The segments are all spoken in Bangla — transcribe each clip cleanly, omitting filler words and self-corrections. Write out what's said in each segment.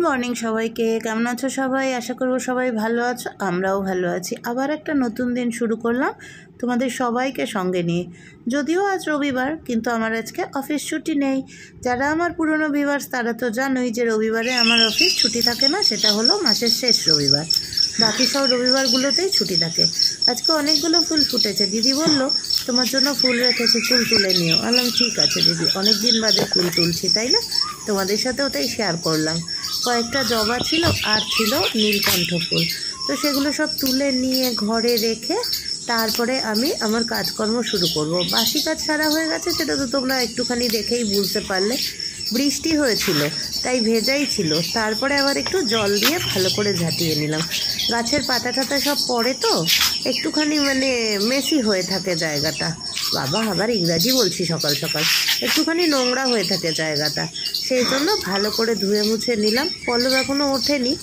মর্নিং সবাইকে। কেমন আছো সবাই? আশা করব সবাই ভালো আছো, আমরাও ভালো আছি। আবার একটা নতুন দিন শুরু করলাম তোমাদের সবাইকে সঙ্গে নিয়ে। যদিও আজ রবিবার, কিন্তু আমার আজকে অফিস ছুটি নেই। যারা আমার পুরনো ভিউয়ার্স তারা তো জানোই যে রবিবারে আমার অফিস ছুটি থাকে না, সেটা হলো মাসের শেষ রবিবার। বাকি সব রবিবারগুলোতেই ছুটি থাকে। আজকে অনেকগুলো ফুল ফুটেছে। দিদি বলল তোমার জন্য ফুল রেখেছি, ফুল তুলে নিও। বললাম ঠিক আছে দিদি, অনেক দিন বাদে ফুল তুলছি, তাই না? তোমাদের সাথে ওটাই শেয়ার করলাম। কয়েকটা জবা ছিল আর ছিল নীলকণ্ঠ ফুল। তো সেগুলো সব তুলে নিয়ে ঘরে রেখে তারপরে আমি আমার কাজকর্ম শুরু করব। বাসি কাজ সারা হয়ে গেছে, সেটা তো তোমরা একটুখানি দেখেই বুঝতে পারলে। বৃষ্টি হয়েছিল তাই ভেজাই ছিল। তারপরে আবার একটু জল দিয়ে ভালো করে ঝাঁটিয়ে নিলাম। গাছের পাতা টাতা সব পড়ে তো একটুখানি মেসি হয়ে থাকে জায়গাটা। বাবা, আবার ইংরাজি বলছি সকাল সকাল। একটুখানি নোংরা হয়ে থাকে জায়গাটা, সেই জন্য ভালো করে ধুয়ে মুছে নিলাম। পল্লব এখনও ওঠেনি,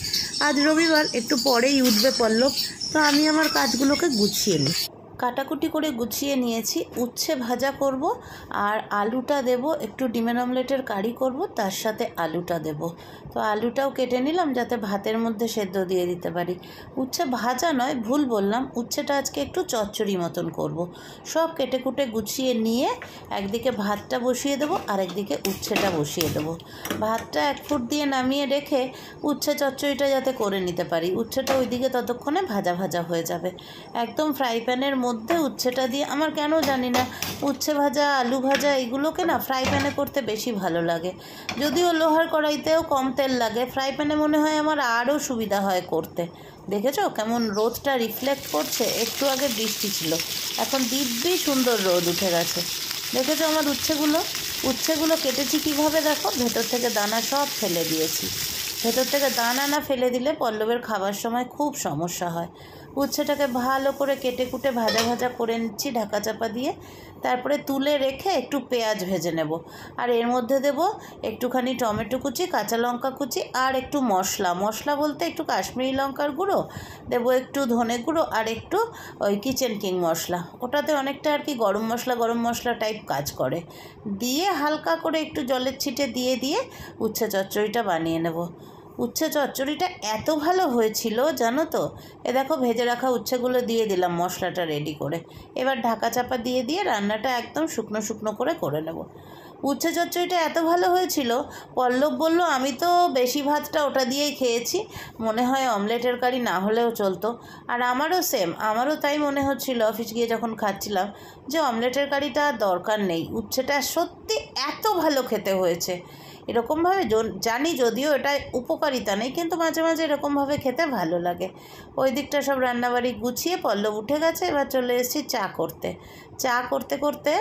আজ রবিবার, একটু পরেই উঠবে পল্লব। তো আমি আমার কাজগুলোকে গুছিয়ে নিই। কাটাকুটি করে গুছিয়ে নিয়েছি। উচ্ছে ভাজা করব আর আলুটা দেব, একটু ডিমের অমলেটের কারি করব, তার সাথে আলুটা দেব। তো আলুটাও কেটে নিলাম যাতে ভাতের মধ্যে সেদ্ধ দিয়ে দিতে পারি। উচ্ছে ভাজা নয়, ভুল বললাম, উচ্ছেটা আজকে একটু চচ্চড়ি মতন করব। সব কেটে কুটে গুছিয়ে নিয়ে একদিকে ভাতটা বসিয়ে দেবো আর একদিকে উচ্ছেটা বসিয়ে দেবো। ভাতটা 1 ফুট দিয়ে নামিয়ে রেখে উচ্ছে চচ্চড়িটা যাতে করে নিতে পারি। উচ্ছেটা ওইদিকে ততক্ষণে ভাজা ভাজা হয়ে যাবে। একদম ফ্রাই প্যানের মধ্যে উচ্ছেটা দিয়ে, আমার কেন জানি না উচ্ছে ভাজা আলু ভাজা এগুলোকে না ফ্রাই প্যানে করতে বেশি ভালো লাগে। যদিও লোহার কড়াইতেও কম তেল লাগে, ফ্রাই প্যানে মনে হয় আমার আরও সুবিধা হয় করতে। দেখেছো কেমন রোদটা রিফ্লেক্ট করছে? একটু আগে বৃষ্টি ছিল, এখন দিব্যি সুন্দর রোদ উঠে গেছে। দেখেছো আমার উচ্ছেগুলো কেটেছি কীভাবে দেখো, ভেতর থেকে দানা সব ফেলে দিয়েছি। ভেতর থেকে দানা না ফেলে দিলে পল্লবের খাবার সময় খুব সমস্যা হয়। উচ্ছেটাকে ভালো করে কেটে কুটে ভাজা ভাজা করে নিচ্ছি ঢাকা চাপা দিয়ে। তারপরে তুলে রেখে একটু পেঁয়াজ ভেজে নেব, আর এর মধ্যে দেব একটুখানি টমেটো কুচি, কাঁচা লঙ্কা কুচি আর একটু মশলা বলতে একটু কাশ্মীরি লঙ্কার গুঁড়ো দেবো, একটু ধনে গুঁড়ো আর একটু ওই কিচেন কিং মশলা। ওটাতে অনেকটা আর কি গরম মশলা টাইপ কাজ করে। দিয়ে হালকা করে একটু জলের ছিটে দিয়ে উচ্ছে চচ্চড়িটা বানিয়ে নেব। উচ্ছে চচ্চড়িটা এত ভালো হয়েছিল জানো তো। এ দেখো ভেজে রাখা উচ্ছেগুলো দিয়ে দিলাম মশলাটা রেডি করে। এবার ঢাকা চাপা দিয়ে রান্নাটা একদম শুকনো করে নেব। উচ্ছে চচ্চড়িটা এত ভালো হয়েছিল, পল্লব বলল আমি তো বেশি ভাতটা ওটা দিয়েই খেয়েছি, মনে হয় অমলেটের কারি না হলেও চলতো। আর আমারও সেম, আমারও তাই মনে হচ্ছিল অফিস গিয়ে যখন খাচ্ছিলাম যে অমলেটের কারিটা দরকার নেই। উচ্ছেটা সত্যি এত ভালো খেতে হয়েছে। এরকমভাবে জানি যদিও এটা উপকারিতা নেই, কিন্তু মাঝে মাঝে এরকমভাবে খেতে ভালো লাগে। ওই দিকটা সব রান্নাবাড়ি গুছিয়ে পল্লব উঠে গেছে, এবার চলে এসেছি চা করতে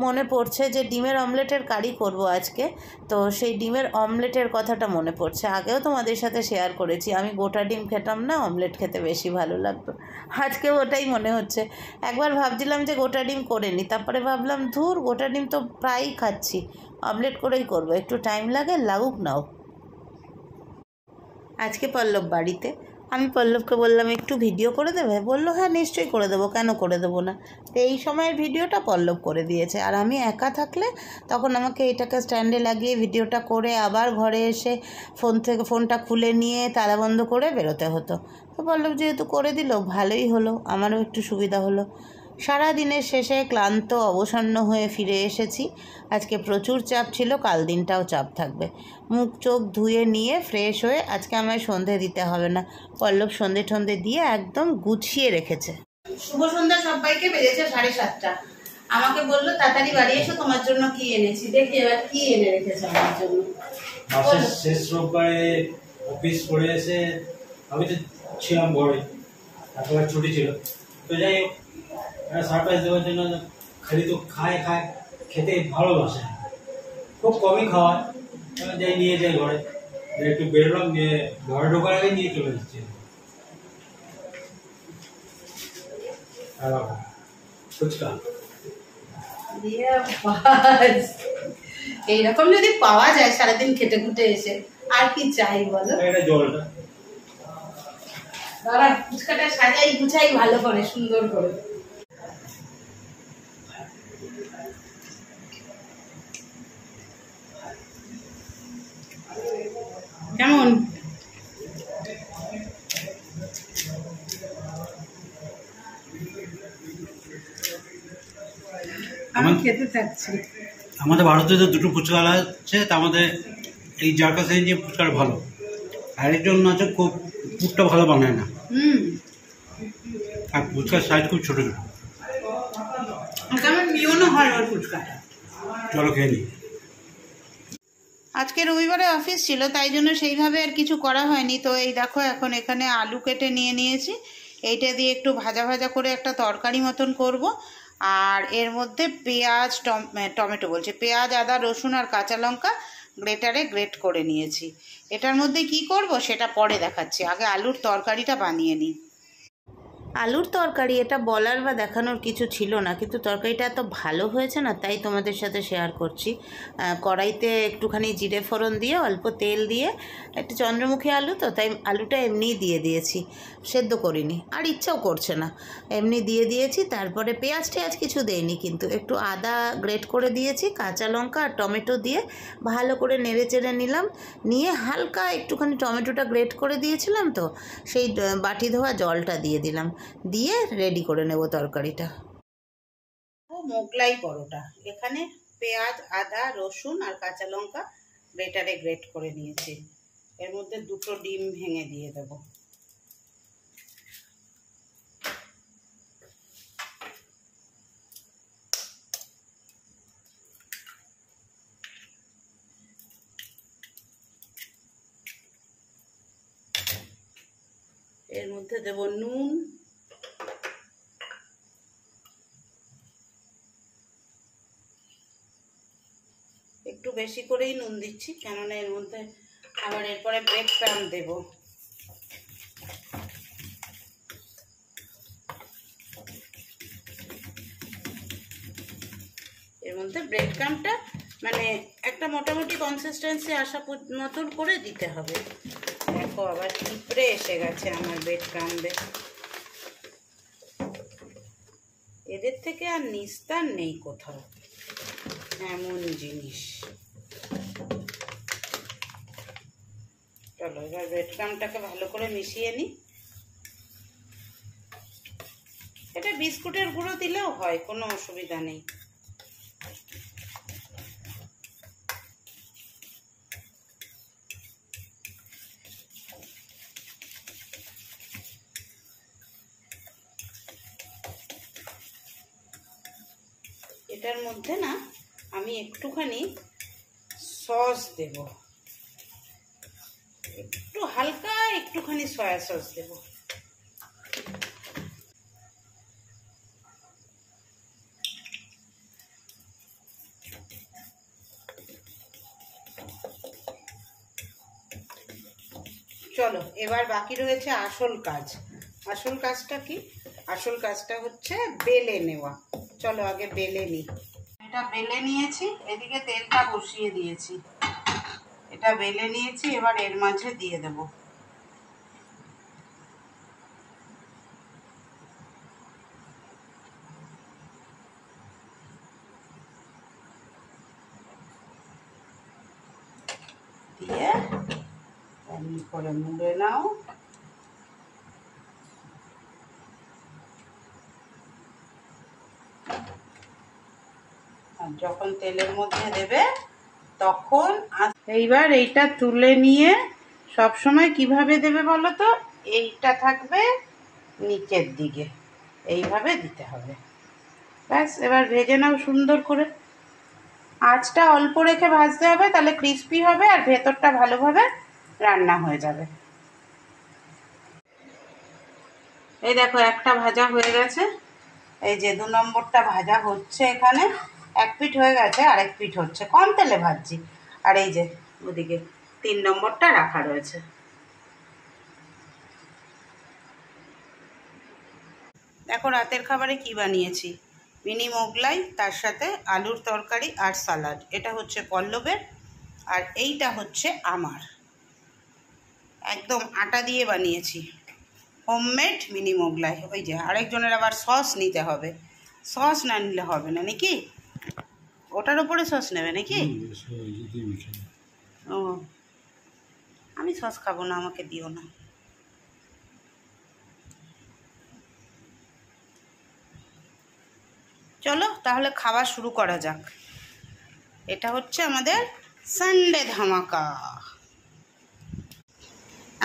মনে পড়ছে যে ডিমের অমলেটের কারি করব আজকে। তো সেই ডিমের অমলেটের কথাটা মনে পড়ছে। আগেও তোমাদের সাথে শেয়ার করেছি আমি গোটা ডিম খেতাম না, অমলেট খেতে বেশি ভালো লাগতো। আজকেও ওটাই মনে হচ্ছে। একবার ভাবছিলাম যে গোটা ডিম করে নিই, তারপরে ভাবলাম ধুর, গোটা ডিম তো প্রায়ই খাচ্ছি, অমলেট করেই করবো, একটু টাইম লাগে, লাগুক নাও। আজকে পল্লব বাড়িতে, আমি পল্লবকে বললাম একটু ভিডিও করে দেবে, বললো হ্যাঁ নিশ্চয়ই করে দেবো, কেন করে দেবো না। তো এই সময়ের ভিডিওটা পল্লব করে দিয়েছে। আর আমি একা থাকলে তখন আমাকে এটাকে স্ট্যান্ডে লাগিয়ে ভিডিওটা করে আবার ঘরে এসে ফোনটা খুলে নিয়ে তালা বন্ধ করে বেরোতে হতো। তো পল্লব যেহেতু করে দিল ভালোই হলো, আমারও একটু সুবিধা হলো। সারা দিনের শেষে ক্লান্ত অবসন্ন হয়ে ফিরে এসেছি। আজকে প্রচুর চাপ ছিল, কাল দিনটাও চাপ থাকবে। মুখ চোখ ধুয়ে নিয়ে ফ্রেশ হয়ে আজকে আমায় সন্ধে দিতে হবে না। পল্লব সন্ধে দিয়ে একদম গুছিয়ে রেখেছে। শুভ সন্ধ্যা সবাইকে। বেজেছে 7:30। আমাকে বললো তাড়াতাড়ি বাড়ি এসো, তোমার জন্য কি এনেছি। দেখি এবার কি এনে রেখেছে আমার জন্য। মাসের শেষ রোববারে অফিস করে এসে আমি তো ছিলাম ঘরে, একেবারে ছুটি ছিল। তো যাই হোক, সারপ্রাইজ দেওয়ার জন্য খালি তো খেতে ভালোবাসে, খুব কমই খাওয়ায়। যাই নিয়ে যাই ঘরে, একটু বেরোলাম, নিয়ে ঘরে ঢোকার আগে নিয়ে চলে এসেছি ফুচকা। এইরকম যদি পাওয়া যায় সারাদিন খেটে খুটে এসে, আর কি চাই বলো। এটা জলটা দাঁড়া, ফুচকাটা সাজাই গুছাই ভালো করে, সুন্দর করে। কেমন আমি খেতে থাকছি। আমাদের ভারতে তো দুটো ফুচকাওয়ালা আছে, তা আমাদের এই যার কাছে যে ফুচকাটা ভালো, আরেকজন আছে খুব পুরটা ভালো বানায় না, আর ফুচকার সাইজ খুব ছোটো ছোটো। আমার প্রিয়ও হয় ওর ফুচকাটা। চলো খেয়ে নিই। আজকে রবিবারে অফিস ছিল, তাই জন্য সেইভাবে আর কিছু করা হয়নি। তো এই দেখো এখন এখানে আলু কেটে নিয়ে নিয়েছি, এইটা দিয়ে একটু ভাজা ভাজা করে একটা তরকারি মতন করব। আর এর মধ্যে পেঁয়াজ টমেটো বলছে পেঁয়াজ, আদা, রসুন আর কাঁচা লঙ্কা গ্রেটারে গ্রেট করে নিয়েছি। এটার মধ্যে কি করব সেটা পরে দেখাচ্ছি, আগে আলুর তরকারিটা বানিয়ে নিই। আলুর তরকারি এটা বলার বা দেখানোর কিছু ছিল না, কিন্তু তরকারিটা এত ভালো হয়েছে না, তাই তোমাদের সাথে শেয়ার করছি। কড়াইতে একটুখানি জিরে ফোড়ন দিয়ে অল্প তেল দিয়ে, একটু চন্দ্রমুখী আলু তো তাই আলুটা এমনিই দিয়ে দিয়েছি, সেদ্ধ করিনি আর ইচ্ছাও করছে না, এমনি দিয়ে দিয়েছি। তারপরে পেঁয়াজ টেয়াজ কিছু দেইনি, কিন্তু একটু আদা গ্রেট করে দিয়েছি, কাঁচা লঙ্কা আর টমেটো দিয়ে ভালো করে নেড়ে চেড়ে নিলাম। নিয়ে হালকা একটুখানি টমেটোটা গ্রেট করে দিয়েছিলাম, তো সেই বাটি ধোয়া জলটা দিয়ে দিলাম, দিয়ে রেডি করে নেব তরকারিটা। ও মোগলাই পরোটা, এখানে পেঁয়াজ, আদা, রসুন আর কাঁচা লঙ্কা গ্রেটারে গ্রেট করে নিয়েছি। এর মধ্যে দুটো ডিম ভেঙে দিয়ে দেব। এর মধ্যে দেব নুন, একটু বেশি করেই নুন দিচ্ছি, কেননা এর মধ্যে আবার এরপরে ব্রেড ক্রাম্ব দেব। এর মধ্যে ব্রেড ক্রাম্বটা মানে একটা মোটামুটি কনসিস্টেন্সি আসা মতন করে দিতে হবে। দেখো আবার পিঁপড়ে এসে গেছে আমার ব্রেড ক্রাম্বে, এদের থেকে আর নিস্তার নেই কোথাও, এমন জিনিস। চলো এবার ব্রেড ক্রাম্বটাকে ভালো করে মিশিয়ে নিই। এটা বিস্কুটের গুঁড়ো দিলেও হয়, কোনো অসুবিধা নেই। এটার মধ্যে না আমি একটুখানি সস দেব, একটু হালকা একটুখানি সয়া সস দেব। চলো এবার বাকি রয়েছে আসল কাজ। আসল কাজটা কি? আসল কাজটা হচ্ছে বেলে নেওয়া। চলো আগে বেলে নিই। এটা বেলে নিয়েছি, এদিকে তেলটা বসিয়ে দিয়েছি, এটা বেলে নিয়েছি, এবার এর মাঝে দিয়ে দেব। দিয়ে এমনি করে মুড়ে নাও। আর যখন তেলের মধ্যে দেবে তখন এইবার এইটা তুলে নিয়ে সব সময় কিভাবে দেবে বলো তো, এইটা থাকবে নিচের দিকে, এইভাবে দিতে হবে। ব্যাস, এবার ভেজে নাও সুন্দর করে। আঁচটা অল্প রেখে ভাজতে হবে, তাহলে ক্রিস্পি হবে আর ভেতরটা ভালোভাবে রান্না হয়ে যাবে। এই দেখো একটা ভাজা হয়ে গেছে, এই যে 2 নম্বরটা ভাজা হচ্ছে, এখানে এক পিঠ হয়ে গেছে আর এক পিঠ হচ্ছে, কম তেলে ভাজছি। আর এই যে ওদিকে 3 নম্বরটা রাখা রয়েছে। দেখো রাতের খাবারে কি বানিয়েছি, মিনি মোগলাই, তার সাথে আলুর তরকারি আর সালাড। এটা হচ্ছে পল্লবের আর এইটা হচ্ছে আমার, একদম আটা দিয়ে বানিয়েছি, হোমমেড মিনি মোগলাই। ওই যে আরেকজনের আবার সস নিতে হবে, সস না নিলে হবে না নাকি? ওটার উপরে সস নেবে নাকি? ও আমি সস খাবো না, আমাকে দিও না। চলো তাহলে খাওয়া শুরু করা যাক। এটা হচ্ছে আমাদের সানডে ধামাকা।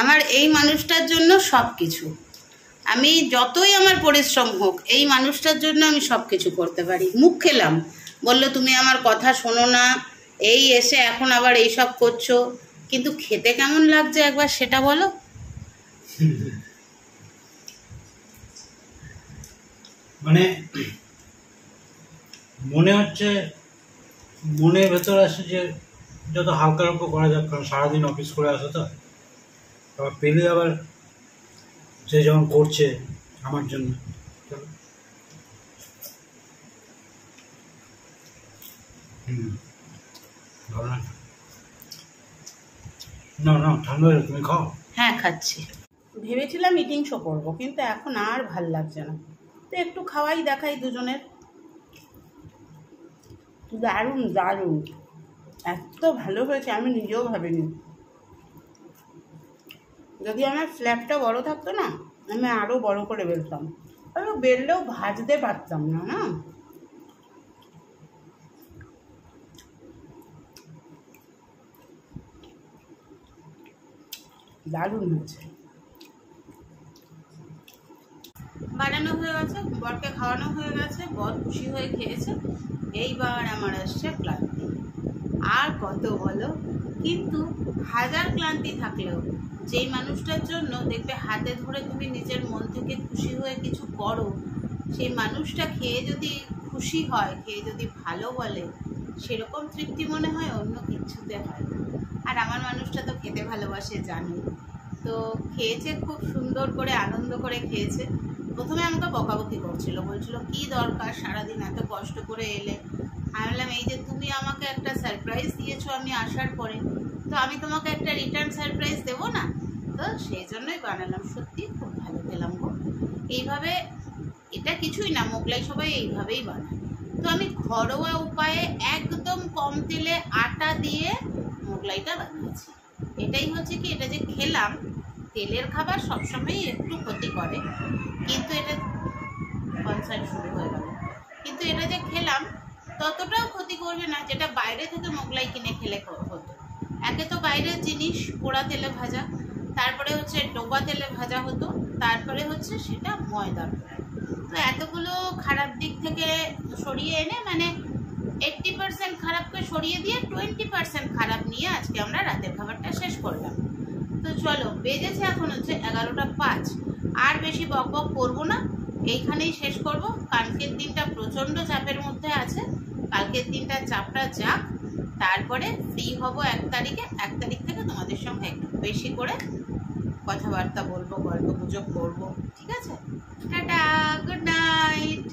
আমার এই মানুষটার জন্য সব কিছু, আমি যতই আমার পরিশ্রম হোক এই মানুষটার জন্য আমি সব কিছু করতে পারি। মুখ খেলাম, বললো তুমি আমার কথা শোনো না, এই এসে এখন আবার এইসব করছো, কিন্তু খেতে কেমন লাগছে একবার সেটা বলো। মানে মনে হচ্ছে, মনের ভেতর আসে যে যত হালকা হালকা করা যাক, কারণ সারাদিন অফিস করে আসে তো, আবার পেলে আবার সে যখন করছে আমার জন্য। ভালো না, না না ঠান্ডা হয়ে তুমি খাও। হ্যাঁ খাচ্ছি। ভেবেছিলাম ইটিং শো করবো, কিন্তু এখন আর ভাল লাগছে না, তো একটু খাওয়াই দেখাই দুজনের। দারুণ দারুণ, এত ভালো হয়েছে আমি নিজেও ভাবিনি। যদি আমার স্ল্যাবটা বড় থাকতো না, আমি আরও বড় করে বেলতাম, আরও বেললেও ভাজতে পারতাম না। না দারুণ হয়েছে। বানানো হয়ে গেছে, বরকে খাওয়ানো হয়ে গেছে, বর খুশি হয়ে খেয়েছে। এইবার আমার আসছে ক্লান্তি। আর কত বলো, কিন্তু হাজার ক্লান্তি থাকলেও যেই মানুষটার জন্য দেখবে হাতে ধরে তুমি নিজের মন থেকে খুশি হয়ে কিছু করো, সেই মানুষটা খেয়ে যদি খুশি হয়, খেয়ে যদি ভালো বলে, সেরকম তৃপ্তি মনে হয় অন্য কিচ্ছুতে হয় না। আর আমার মানুষটা তো খেতে ভালোবাসে জানি, তো খেয়েছে খুব সুন্দর করে, আনন্দ করে খেয়েছে। প্রথমে আমাকে বকাবকি করছিল, বলছিল কি দরকার সারাদিন এত কষ্ট করে এলে। আমি বললাম এই যে তুমি আমাকে একটা সারপ্রাইজ দিয়েছো আমি আসার পরে, তো আমি তোমাকে একটা রিটার্ন সারপ্রাইজ দেবো না, তো সেই জন্যই বানালাম। সত্যি খুব ভালো খেলাম গো। এইভাবে, এটা কিছুই না, মোগলাই সবাই এইভাবেই বানায়। তো আমি ঘরোয়া উপায়ে একদম কম তেলে আটা দিয়ে মোগলাইটা বানিয়েছি। এটাই হচ্ছে কি, এটা যে খেলাম, তেলের খাবার সবসময়ই একটু ক্ষতি করে, কিন্তু এটা কনসার্ট শুরু হয়ে গেল, কিন্তু এটা যে খেলাম ততটাও ক্ষতি করবে না যেটা বাইরে থেকে মোগলাই কিনে খেলে হতো। একে তো বাইরের জিনিস পোড়া তেলে ভাজা, তারপরে হচ্ছে ডোবা তেলে ভাজা হতো, তারপরে হচ্ছে সেটা ময়দার। তো এতগুলো খারাপ দিক থেকে সরিয়ে এনে, মানে 80% খারাপকে সরিয়ে দিয়ে 20% খারাপ নিয়ে আজকে আমরা রাতের খাবারটা শেষ করলাম। তো চলো, বেজেছে এখন হচ্ছে 11টা 5। আর বেশি বক বক করবো না, এইখানেই শেষ করব। কালকের দিনটা প্রচণ্ড চাপের মধ্যে আছে, কালকের দিনটা চাপটা যাক, তারপরে ফ্রি হব 1 তারিখে। 1 তারিখ থেকে তোমাদের সঙ্গে একটু বেশি করে কথাবার্তা বলবো, গল্প গুজব করবো, ঠিক আছে? Tata, good night.